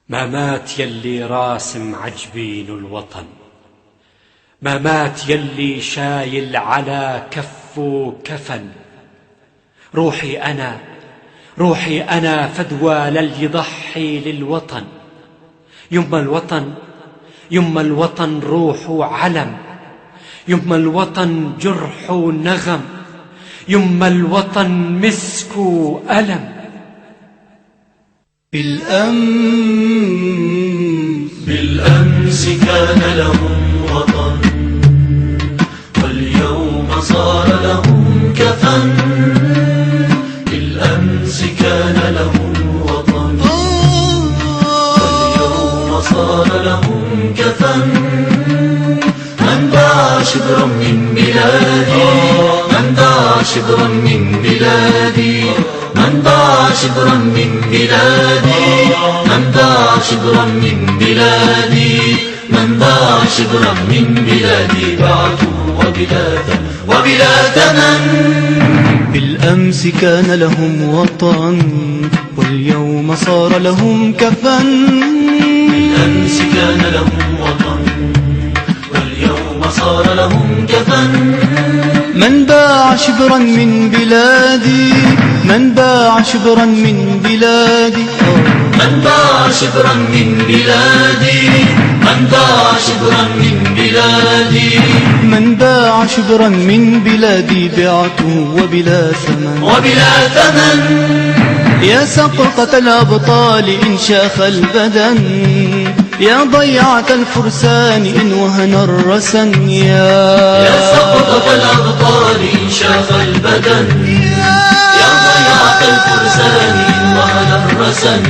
ما مات يلي راسم عجبين الوطن، ما مات يلي شايل على كفه كفن. روحي أنا فدوى للي يضحي للوطن. يما الوطن روح وعلم، يما الوطن جرح ونغم، يما الوطن مسك وألم. بالأمس كان لهم وطن، واليوم صار لهم كفن. بالأمس كان لهم وطن، واليوم صار لهم كفن. من باع شبرا من بلادي، من باع شبرا من بلادي، من باع شبرا من بلادي، من باع شبرا من بلادي، من باع شبرا من بلادي بعته وبلا ثمن. بالأمس كان لهم وطن، واليوم صار لهم كفن. بالأمس كان لهم وطن، واليوم صار لهم كفن. من باع شبرا من بلادي، من باع شبرا من بلادي، من باع شبرا من بلادي، من باع شبرا من بلادي، من باع شبرا من بلادي بعته وبلا ثمن. يا سقطة الأبطال إن شاخ البدن، يا ضيعة الفرسان إن وهن الرسن. يا سقطة الأبطال إن شاخ البدن، يا ضيعة الفرسان إن وهن الرسن.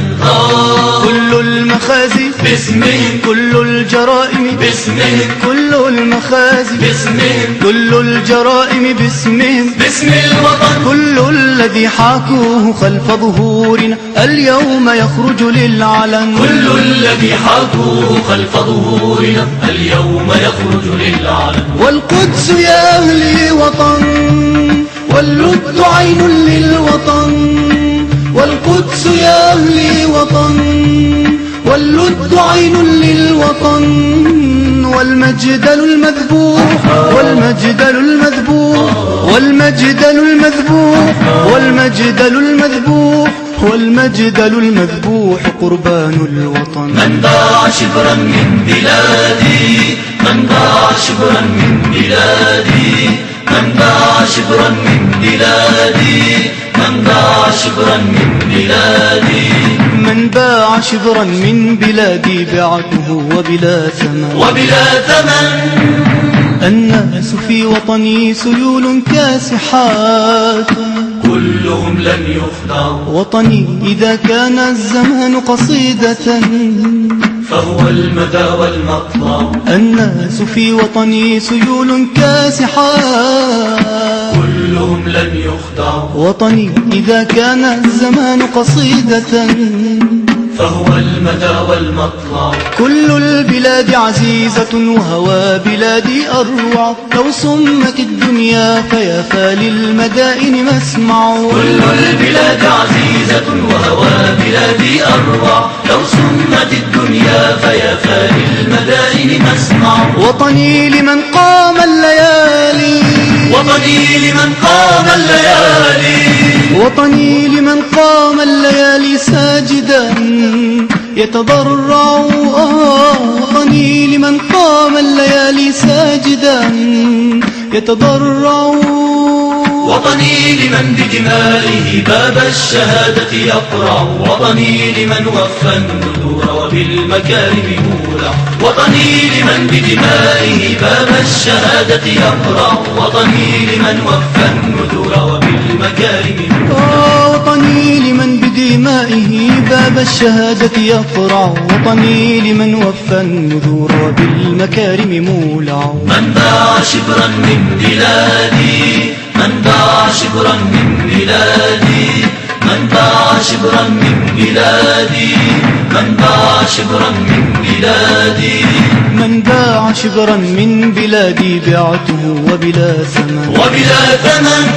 كل المخازي باسمهم، كل الجرائم باسمهم، كل المخازي باسمهم، كل الجرائم باسمهم، باسم الوطن. كل الذي حاكوه خلف ظهورنا اليوم يخرج للعلن. كل الذي حاكوه خلف ظهورنا اليوم يخرج للعلن. والقدس يا أهلي وطن، واللد عين للوطن. والقدس يا أهلي وطن، واللد عين للوطن. والمجدل المذبوح، والمجدل المذبوح، والمجدل المذبوح، والمجدل المذبوح، والمجدل المذبوح قربان الوطن. من باع شبرا من بلادي، من باع شبرا من بلادي، من باع شبرا من بلادي، من باع شبرا من بلادي، من باع شبرا من بلادي بعته وبلا ثمن. الناس في وطني سيول كاسحات، كلهم لن يخدعوا. وطني إذا كان الزمان قصيدة فهو المدى والمطلع. الناس في وطني سيول كاسحات، كلهم لن يخدعوا. وطني إذا كان الزمان قصيدة فهو المدى والمطلع. كل البلاد عزيزة وهوى بلادي أروع. لو صمت الدنيا فيا للمدائن مسمع. كل البلاد عزيزة وهوى بلادي أروع. لو صمت الدنيا فيا للمدائن مسمع. وطني لمن قام الليالي، وطني لمن قام الليالي، وطني لمن قام الليالي ساجدا يتضرع. وطني لمن قام الليالي ساجدا يتضرع. وطني لمن بدمائه باب الشهادة يقرع. وطني لمن وفى النذور وبالمكارم مولع. وطني لمن بدمائه باب الشهادة يقرع. وطني لمن وفى النذور وبالمكارم مولع. وطني لمن بدمائه باب الشهادة يقرع. وطني لمن وفى النذور وبالمكارم مولع. من باع شبرا من بلادي، من باع شبرا من بلادي، من باع شبرا من بلادي، من باع شبرا من بلادي، من باع شبرا من بلادي بعته وبلا ثمن.